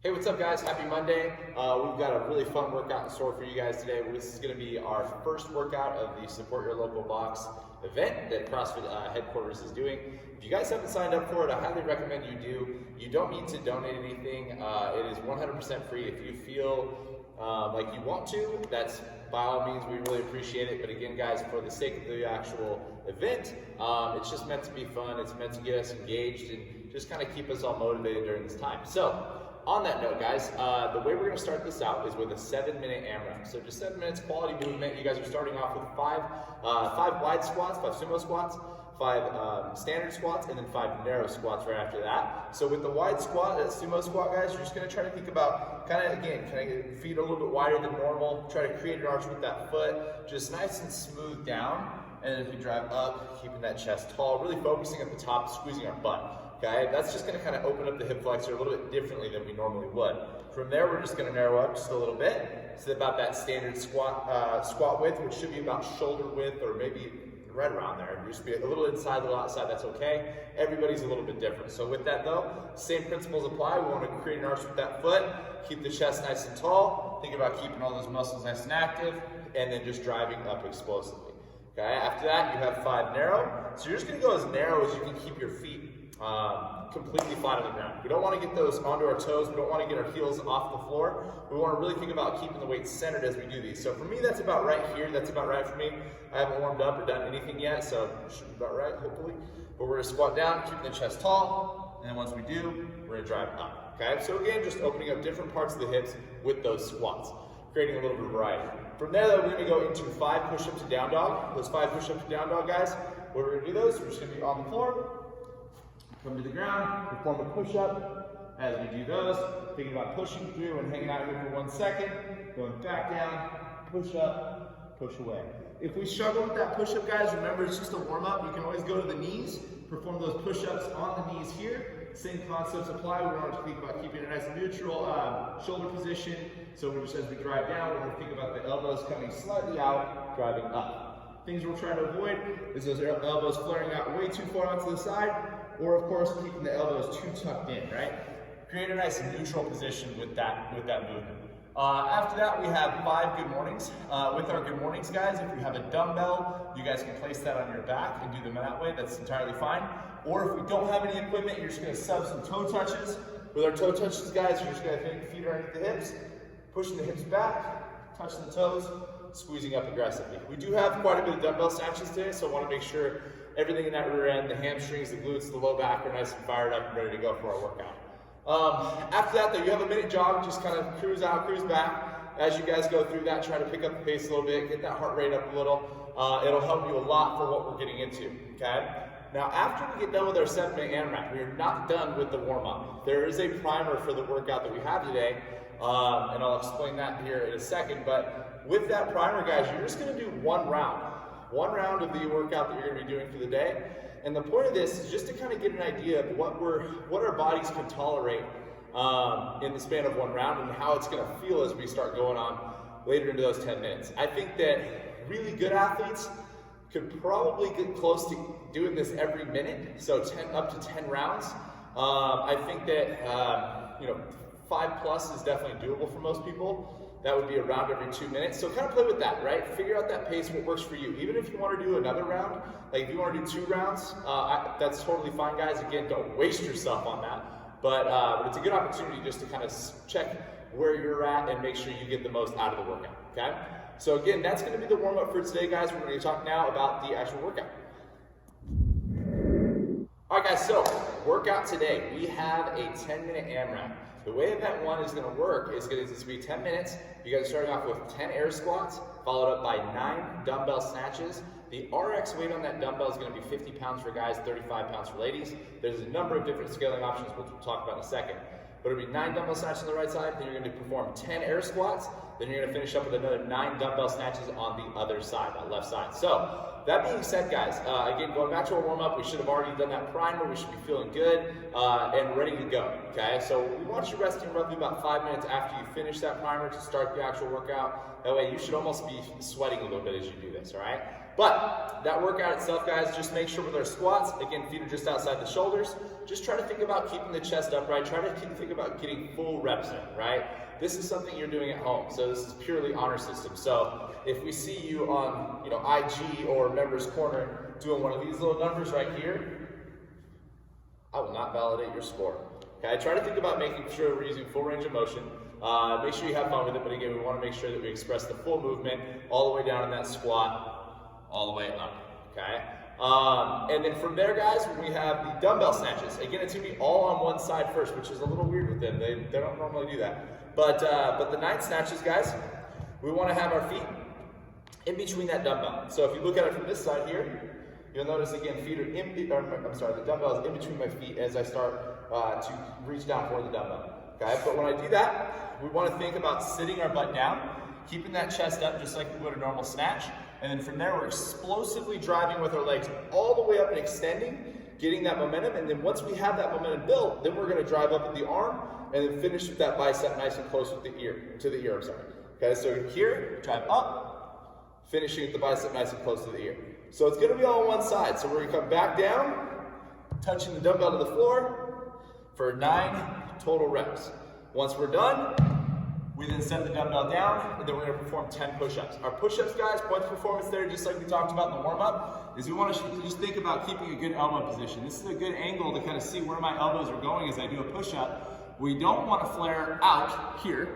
Hey, what's up guys? Happy Monday. We've got a really fun workout in store for you guys today. This is going to be our first workout of the Support Your Local Box event that CrossFit headquarters is doing. If you guys haven't signed up for it, I highly recommend you do. You don't need to donate anything. It is 100% free. If you feel like you want to, that's by all means, we really appreciate it. But again, guys, for the sake of the actual event, it's just meant to be fun. It's meant to get us engaged and just kind of keep us all motivated during this time. So, on that note, guys, the way we're going to start this out is with a 7-minute AMRAP. So just 7 minutes quality movement. You guys are starting off with five wide squats, 5 sumo squats, 5 standard squats, and then 5 narrow squats right after that. So with the wide squat, that sumo squat, guys, you're just going to try to think about kind of get feet a little bit wider than normal. Try to create an arch with that foot, just nice and smooth down. And as we drive up, keeping that chest tall, really focusing at the top, squeezing our butt. Okay, that's just going to kind of open up the hip flexor a little bit differently than we normally would. From there, we're just going to narrow up just a little bit. It's about that standard squat width, which should be about shoulder width or maybe right around there. Just be a little inside, a little outside, that's okay. Everybody's a little bit different. So with that though, same principles apply. We want to create an arch with that foot, keep the chest nice and tall, think about keeping all those muscles nice and active, and then just driving up explosively. Okay, after that, you have 5 narrow. So you're just going to go as narrow as you can keep your feet completely flat on the ground. We don't want to get those onto our toes. We don't want to get our heels off the floor. We want to really think about keeping the weight centered as we do these. So for me, that's about right here. That's about right for me. I haven't warmed up or done anything yet, so it should be about right, hopefully. But we're going to squat down, keeping the chest tall, and then once we do, we're going to drive up. Okay, so again, just opening up different parts of the hips with those squats, creating a little bit of variety. From there, though, we're going to go into 5 push-ups to down dog. Those 5 push-ups to down dog, guys, where we're going to do those, we're just going to be on the floor, come to the ground, perform a push-up. As we do those, thinking about pushing through and hanging out here for 1 second, going back down, push up, push away. If we struggle with that push-up, guys, remember it's just a warm-up. You can always go to the knees, perform those push-ups on the knees here. Same concepts apply. We want to think about keeping a nice neutral shoulder position. So we're just, as we drive down, we're going to think about the elbows coming slightly out, driving up. Things we're trying to avoid is those elbows flaring out way too far onto the side, or of course keeping the elbows too tucked in, right? Create a nice neutral position with that movement. After that, we have 5 good mornings. With our good mornings, guys, if you have a dumbbell, you guys can place that on your back and do them that way. That's entirely fine. Or if we don't have any equipment, you're just going to sub some toe touches. With our toe touches, guys, you're just going to think feet underneath the hips, pushing the hips back, touching the toes, squeezing up aggressively. We do have quite a bit of dumbbell snatches today, so I want to make sure everything in that rear end, the hamstrings, the glutes, the low back are nice and fired up and ready to go for our workout. After that, though, you have a minute jog, just kind of cruise out, cruise back. As you guys go through that, try to pick up the pace a little bit, get that heart rate up a little. It'll help you a lot for what we're getting into, okay? Now, after we get done with our 7-minute AMRAP, we are not done with the warm-up. There is a primer for the workout that we have today, and I'll explain that here in a second, but with that primer, guys, you're just gonna do one round of the workout that you're gonna be doing for the day. And the point of this is just to kind of get an idea of what our bodies can tolerate in the span of one round and how it's gonna feel as we start going on later into those 10 minutes. I think that really good athletes could probably get close to doing this every minute, so up to 10 rounds. I think that 5+ is definitely doable for most people. That would be a round every 2 minutes. So kind of play with that, right? Figure out that pace, what works for you. Even if you want to do another round, like if you want to do 2 rounds, that's totally fine, guys. Again, don't waste yourself on that. But it's a good opportunity just to kind of check where you're at and make sure you get the most out of the workout, okay? So again, that's going to be the warm-up for today, guys. We're going to talk now about the actual workout. All right, guys, so workout today. We have a 10-minute AMRAP. The way that one is going to work is going to be 10 minutes. You guys are starting off with 10 air squats, followed up by 9 dumbbell snatches. The RX weight on that dumbbell is going to be 50 pounds for guys, 35 pounds for ladies. There's a number of different scaling options we'll talk about in a second. But it'll be 9 dumbbell snatches on the right side, then you're going to perform 10 air squats, then you're going to finish up with another 9 dumbbell snatches on the other side, that left side. So, that being said, guys, again, going back to our warm-up, we should have already done that primer. We should be feeling good and ready to go, okay? So we want you resting roughly about 5 minutes after you finish that primer to start the actual workout. That way you should almost be sweating a little bit as you do this, all right? But that workout itself, guys, just make sure with our squats, again, feet are just outside the shoulders. Just try to think about keeping the chest upright. Try to think about getting full reps in, right? This is something you're doing at home, so this is purely honor system. So if we see you on, IG or Members Corner doing one of these little numbers right here, I will not validate your score. Okay, try to think about making sure we're using full range of motion. Make sure you have fun with it, but again, we want to make sure that we express the full movement all the way down in that squat, all the way up, okay? And then from there, guys, we have the dumbbell snatches. Again, it's gonna be all on one side first, which is a little weird with them. They don't normally do that. But the 9 snatches, guys, we wanna have our feet in between that dumbbell. So if you look at it from this side here, you'll notice again, the dumbbell is in between my feet as I start to reach down for the dumbbell. Okay, but when I do that, we want to think about sitting our butt down, keeping that chest up just like we would a normal snatch, and then from there we're explosively driving with our legs all the way up and extending, getting that momentum, and then once we have that momentum built, then we're going to drive up with the arm and then finish with that bicep nice and close with the ear, Okay, so here, drive up, finishing with the bicep nice and close to the ear. So it's going to be all on one side. So we're going to come back down, touching the dumbbell to the floor for 9 total reps. Once we're done, we then set the dumbbell down, and then we're going to perform 10 push-ups. Our push-ups, guys, point to performance there, just like we talked about in the warm-up, is we want to just think about keeping a good elbow position. This is a good angle to kind of see where my elbows are going as I do a push-up. We don't want to flare out here.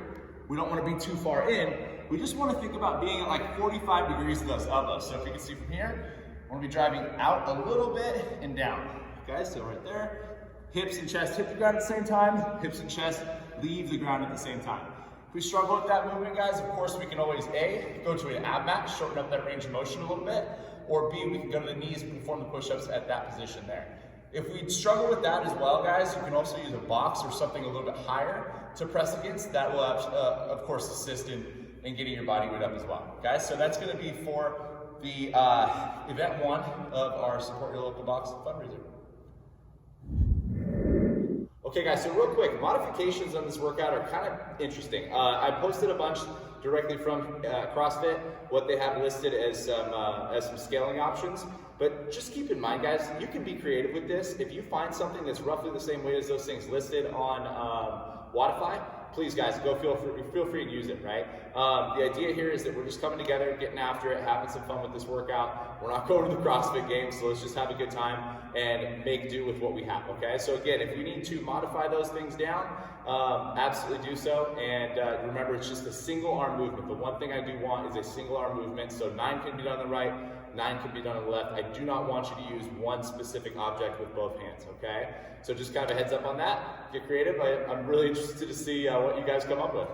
We don't want to be too far in. We just want to think about being at like 45 degrees of those elbows. So if you can see from here, I want to be driving out a little bit and down. Okay, so right there. Hips and chest hit the ground at the same time. Hips and chest leave the ground at the same time. If we struggle with that movement, guys, of course we can always A, go to an ab mat, shorten up that range of motion a little bit, or B, we can go to the knees and perform the push-ups at that position there. If we struggle with that as well, guys, you can also use a box or something a little bit higher to press against. That will, of course, assist in getting your body weight up as well. Guys, so that's going to be for the event 1 of our Support Your Local Box fundraiser. Okay guys, so real quick, modifications on this workout are kind of interesting. I posted a bunch directly from CrossFit, what they have listed as some scaling options. But just keep in mind, guys, you can be creative with this. If you find something that's roughly the same weight as those things listed on Wodify, please guys, feel free and use it, right? The idea here is that we're just coming together, getting after it, having some fun with this workout. We're not going to the CrossFit Games, so let's just have a good time and make do with what we have, okay? So again, if you need to modify those things down, absolutely do so. And remember, it's just a single arm movement. The one thing I do want is a single arm movement. So 9 can be done on the right, 9 can be done on the left. I do not want you to use one specific object with both hands, okay? So just kind of a heads up on that. Get creative. I'm really interested to see what you guys come up with.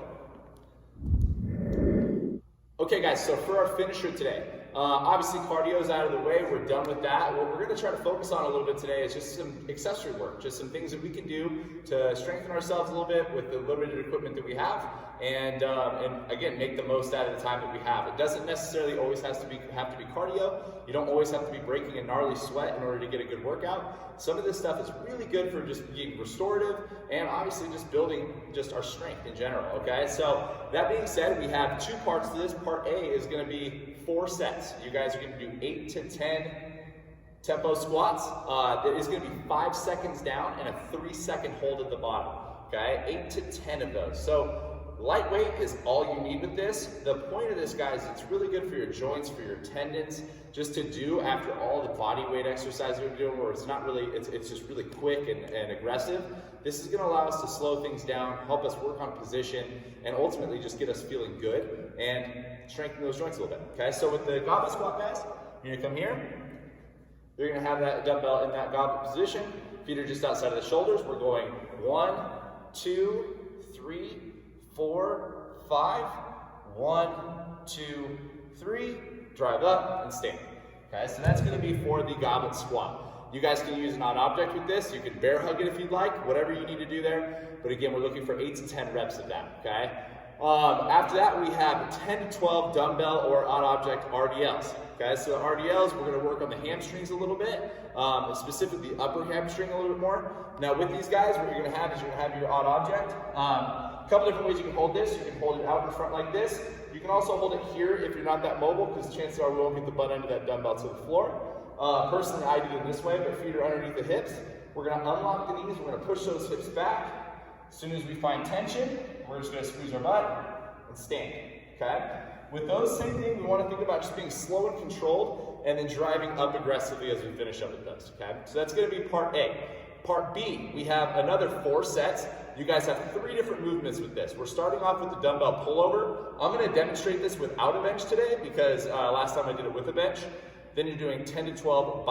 Okay guys, so for our finisher today, obviously cardio is out of the way, we're done with that. What we're going to try to focus on a little bit today is just some accessory work, just some things that we can do to strengthen ourselves a little bit with the limited equipment that we have, and again, make the most out of the time that we have. It doesn't necessarily always have to be cardio. You don't always have to be breaking a gnarly sweat in order to get a good workout. Some of this stuff is really good for just being restorative and obviously just building just our strength in general, okay? So that being said, we have 2 parts to this. Part A is going to be 4 sets. You guys are going to do 8 to 10 tempo squats. That is going to be 5 seconds down and a 3-second hold at the bottom, okay? 8 to 10 of those. So lightweight is all you need with this. The point of this, guys, it's really good for your joints, for your tendons, just to do after all the body weight exercises we're doing where it's not really, it's just really quick and aggressive. This is going to allow us to slow things down, help us work on position, and ultimately just get us feeling good and strengthen those joints a little bit. Okay, so with the goblet squat, guys, you're going to come here. You're going to have that dumbbell in that goblet position. Feet are just outside of the shoulders. We're going 1, 2, 3, 4, 5. 1, 2, 3. Drive up and stand. Okay, so that's going to be for the goblet squat. You guys can use an odd object with this. You can bear hug it if you'd like, whatever you need to do there. But again, we're looking for 8 to 10 reps of that. Okay. After that, we have 10 to 12 dumbbell or odd object RDLs. Okay, so the RDLs, we're going to work on the hamstrings a little bit, specifically the upper hamstring a little bit more. Now with these guys, what you're going to have is you're going to have your odd object. A couple different ways you can hold this. You can hold it out in front like this. You can also hold it here if you're not that mobile, because chances are we won't get the butt end of that dumbbell to the floor. Personally, I do it this way, but feet are underneath the hips. We're going to unlock the knees. We're going to push those hips back. As soon as we find tension, we're just going to squeeze our butt and stand. Okay? With those, same thing, we want to think about just being slow and controlled and then driving up aggressively as we finish up with those, okay? So that's going to be part A. Part B, we have another 4 sets. You guys have 3 different movements with this. We're starting off with the dumbbell pullover. I'm going to demonstrate this without a bench today because last time I did it with a bench. Then you're doing 10 to 12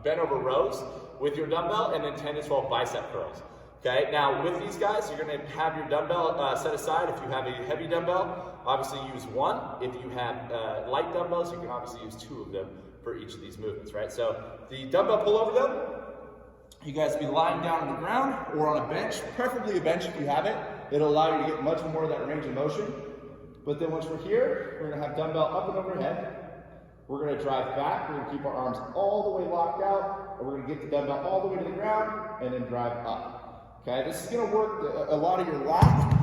bent over rows with your dumbbell, and then 10 to 12 bicep curls. Okay, now with these guys, you're going to have your dumbbell set aside. If you have a heavy dumbbell, obviously use 1. If you have light dumbbells, you can obviously use 2 of them for each of these movements, right? So the dumbbell pullover though, you guys will be lying down on the ground or on a bench, preferably a bench if you have it. It'll allow you to get much more of that range of motion. But then once we're here, we're going to have dumbbell up and overhead. We're going to drive back. We're going to keep our arms all the way locked out. And we're going to get the dumbbell all the way to the ground and then drive up. Okay, this is going to work a lot of your lat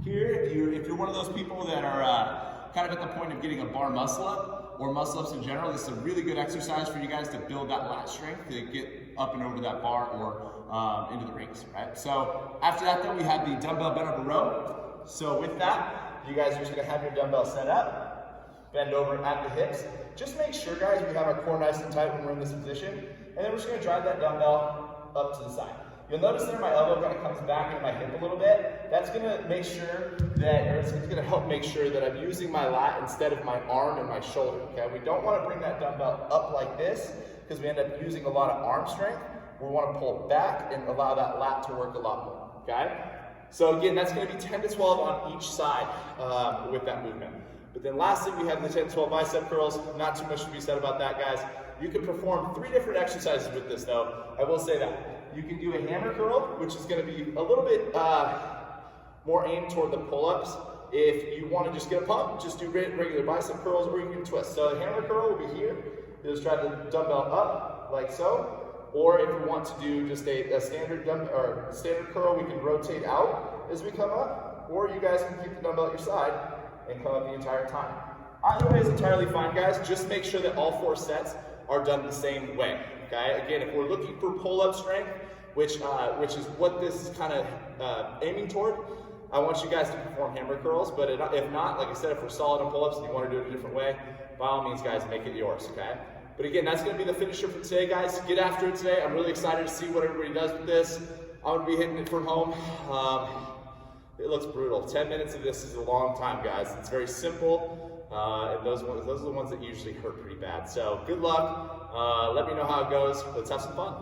here. If you're one of those people that are kind of at the point of getting a bar muscle up or muscle ups in general, this is a really good exercise for you guys to build that lat strength to get up and over that bar or into the rings, right? So after that, then we have the dumbbell bent over row. So with that, you guys are just going to have your dumbbell set up, bend over at the hips. Just make sure, guys, we have our core nice and tight when we're in this position, and then we're just going to drive that dumbbell up to the side. You'll notice there my elbow kind of comes back into my hip a little bit. That's going to make sure that, or it's going to help make sure that I'm using my lat instead of my arm and my shoulder. Okay, we don't want to bring that dumbbell up like this because we end up using a lot of arm strength. We want to pull back and allow that lat to work a lot more. Okay, so again, that's going to be 10 to 12 on each side with that movement. But then lastly, we have the 10 to 12 bicep curls. Not too much to be said about that, guys. You can perform 3 different exercises with this, though. I will say that. You can do a hammer curl, which is going to be a little bit more aimed toward the pull-ups. If you want to just get a pump, just do regular bicep curls, or you can twist. So the hammer curl will be here. You'll just drive the dumbbell up, like so. Or if you want to do just a standard curl, we can rotate out as we come up. Or you guys can keep the dumbbell at your side and come up the entire time. Either way is entirely fine, guys. Just make sure that all 4 sets are done the same way. Okay. Again, if we're looking for pull-up strength, which is what this is kind of aiming toward, I want you guys to perform hammer curls. But if not, like I said, if we're solid on pull-ups and you want to do it a different way, by all means, guys, make it yours. Okay. But again, that's going to be the finisher for today, guys. Get after it today. I'm really excited to see what everybody does with this. I'm going to be hitting it from home. It looks brutal. 10 minutes of this is a long time, guys. It's very simple. And those are the ones that usually hurt pretty bad. So good luck. Let me know how it goes. Let's have some fun.